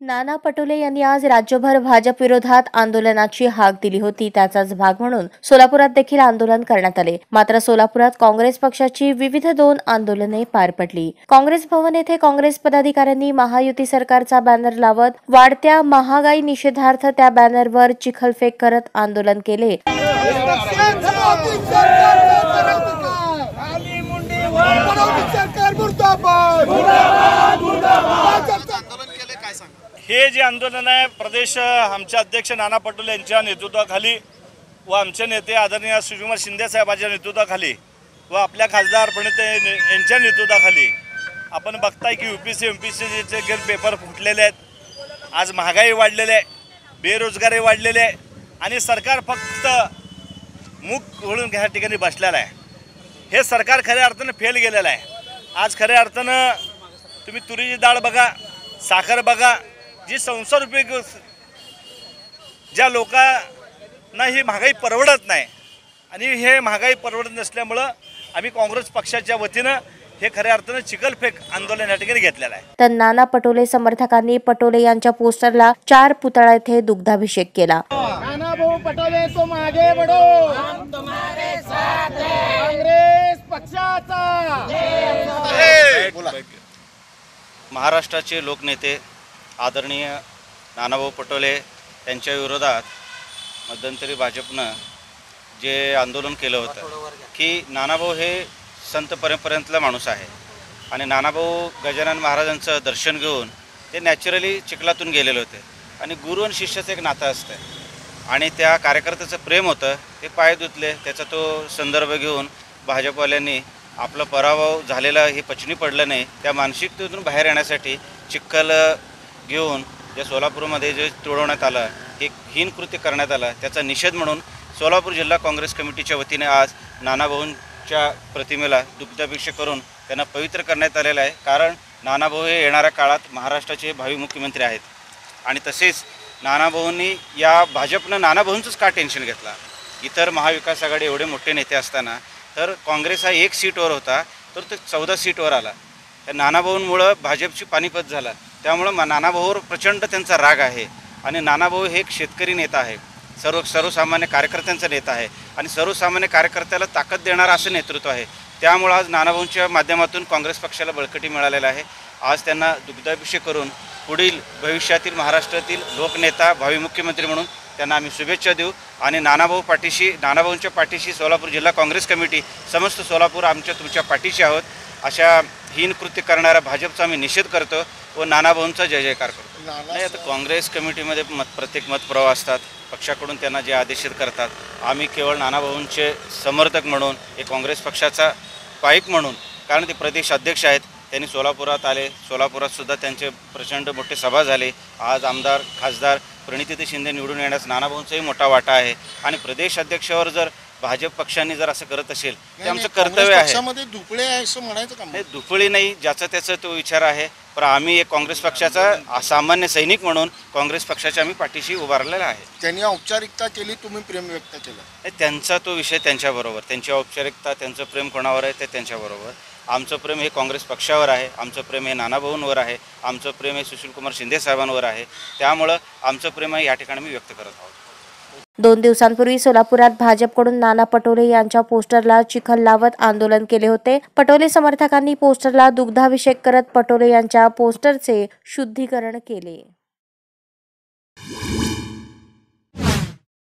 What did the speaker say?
नाना पटोले यांनी आज राज्यभर भाजप विरोधात आंदोलनाची हाक दिली होती. त्याचाच भाग म्हणून सोलापुरात देखील आंदोलन करण्यात आले. मात्र सोलापुरात काँग्रेस पक्षाची विविध 2 आंदोलने पार पडली. काँग्रेस भवन येथे काँग्रेस पदाधिकाऱ्यांनी महायुती सरकारचा बॅनर लावत वाढत्या महागाई निषेधार्थ त्या बॅनरवर चिखलफेक करत आंदोलन केले. हे जे आंदोलन आहे प्रदेश आमचे अध्यक्ष नाना पटोले यांच्या नेतृत्वाखाली व आमचे नेते आदरणीय सुजयकुमार शिंदे साहेबांच्या नेतृत्वाखाली व आपल्या खासदार प्रणित यांच्या नेतृत्वाखाली आपण बघताय की UPSC MPSCचे पेपर फुटलेले आहेत. आज महागाई वाढलेली आहे, बेरोजगारी वाढलेली आहे आणि सरकार फक्त मुख वळून ह्या ठिकाणी बसलेलं आहे. हे सरकार खऱ्या अर्थानं फेल गेलेलं आहे. आज खऱ्या अर्थानं तुम्ही तुरीची डाळ बघा, साखर बघा, जी संसार उपयोग ज्या लोकांना ही महागाई परवडत नाही आणि हे महागाई परवडत नसल्यामुळं आम्ही काँग्रेस पक्षाच्या वतीनं हे खऱ्या अर्थानं चिखलफेक आंदोलन या ठिकाणी घेतलेलं आहे. तर नाना पटोले समर्थकांनी पटोले यांच्या पोस्टरला 4 पुतळा येथे दुग्धाभिषेक केला. नाना भाऊ पटोले तुम आगे बढ़ो, हम तुम्हारे साथ हैं. काँग्रेस पक्षाचा महाराष्ट्राचे लोकनेते आदरणीय नानाभाऊ पटोले यांच्या विरोधात मध्यंतरी भाजपनं जे आंदोलन केलं होतं की नानाभाऊ हे संत परंपरेतला माणूस आहे आणि नानाभाऊ गजानन महाराजांचं दर्शन घेऊन ते नॅचरली चिखलातून गेलेले होते आणि गुरु आणि शिष्याचं एक नातं असतं आणि त्या कार्यकर्त्याचं प्रेम होतं. ते पाय धुतले, त्याचा तो संदर्भ घेऊन भाजपवाल्यांनी आपला पराभव झालेला हे पचनी पडलं नाही त्या मानसिकतेतून बाहेर येण्यासाठी चिखल घेऊन जे सोलापूरमध्ये जे तुडवण्यात आलं, एक हीन कृत्य करण्यात आलं, त्याचा निषेध म्हणून सोलापूर जिल्हा काँग्रेस कमिटीच्या वतीने आज नानाभाऊंच्या प्रतिमेला दुग्धाभिषेक करून त्यांना पवित्र करण्यात आलेलं आहे. कारण नानाभाऊ हे येणाऱ्या काळात महाराष्ट्राचे भावी मुख्यमंत्री आहेत आणि तसेच नानाभाऊंनी या भाजपनं नानाभाऊंचंच का टेन्शन घेतला. इतर महाविकास आघाडी एवढे मोठे नेते असताना तर काँग्रेस हा 1 सीटवर होता तर तो 14 सीटवर आला. त्या नानाभाऊंमुळं भाजपची पानिपत झाला. त्यामुळं नानाभाऊवर प्रचंड त्यांचा राग आहे आणि नानाभाऊ हे एक शेतकरी नेता आहे, सर्वसामान्य कार्यकर्त्यांचा नेता आहे आणि सर्वसामान्य कार्यकर्त्याला ताकद देणारा असं नेतृत्व आहे. त्यामुळं आज नानाभाऊंच्या माध्यमातून काँग्रेस पक्षाला बळकटी मिळालेला आहे. आज त्यांना दुग्धाभिषेक करून पुढील भविष्यातील महाराष्ट्रातील लोकनेता भावी मुख्यमंत्री म्हणून त्यांना आम्ही शुभेच्छा देऊ आणि नानाभाऊंच्या पाठीशी सोलापूर जिल्हा काँग्रेस कमिटी समस्त सोलापूर तुमच्या पाठीशी आहोत. अशा हीन कृत्य करणाऱ्या भाजपचा आम्ही निषेध करतो व नानाभाऊंचा जय जयकार करतो. नाही, आता काँग्रेस कमिटीमध्ये प्रत्येक मतप्रवाह असतात, पक्षाकडून त्यांना जे आदेशित करतात. आम्ही केवळ नानाभाऊंचे समर्थक म्हणून एक काँग्रेस पक्षाचा पाईक म्हणून, कारण ते प्रदेश अध्यक्ष आहेत, त्यांनी सोलापुरात आले, सोलापुरातसुद्धा त्यांचे प्रचंड मोठे सभा झाले. आज आमदार खासदार प्रणिती शिंदे निवडून येण्यास नानाभाऊंचाही मोठा वाटा आहे आणि प्रदेश अध्यक्षावर जर भाजप पक्षांनी जर असं करत असेल ते आमचं कर्तव्य आहे. पक्षामध्ये दुपळे आहे असं म्हणायचं का? नाही, दुपळी नाही, ज्याचा त्याचा तो विचार आहे. पण आम्ही एक काँग्रेस पक्षाचा सामान्य सैनिक म्हणून काँग्रेस पक्षाच्या आम्ही पाठीशी उभारलेला आहे. त्यांनी औपचारिकता केली, तुम्ही प्रेम व्यक्त केलं. त्यांचा तो विषय त्यांच्याबरोबर, त्यांची औपचारिकता, त्यांचं प्रेम कोणावर आहे ते त्यांच्याबरोबर. आमचं प्रेम हे काँग्रेस पक्षावर आहे, आमचं प्रेम हे नानाभाऊंवर आहे, आमचं प्रेम हे सुशीलकुमार शिंदे साहेबांवर आहे. त्यामुळं आमचं प्रेम हे या ठिकाणी मी व्यक्त करत आहोत. 2 दिवसांपूर्वी सोलापुरात भाजपकडून नाना पटोले यांच्या पोस्टरला चिखल लावत आंदोलन केले होते. पटोले समर्थकांनी पोस्टरला दुग्धाभिषेक करत पटोले यांच्या पोस्टरचे शुद्धीकरण केले.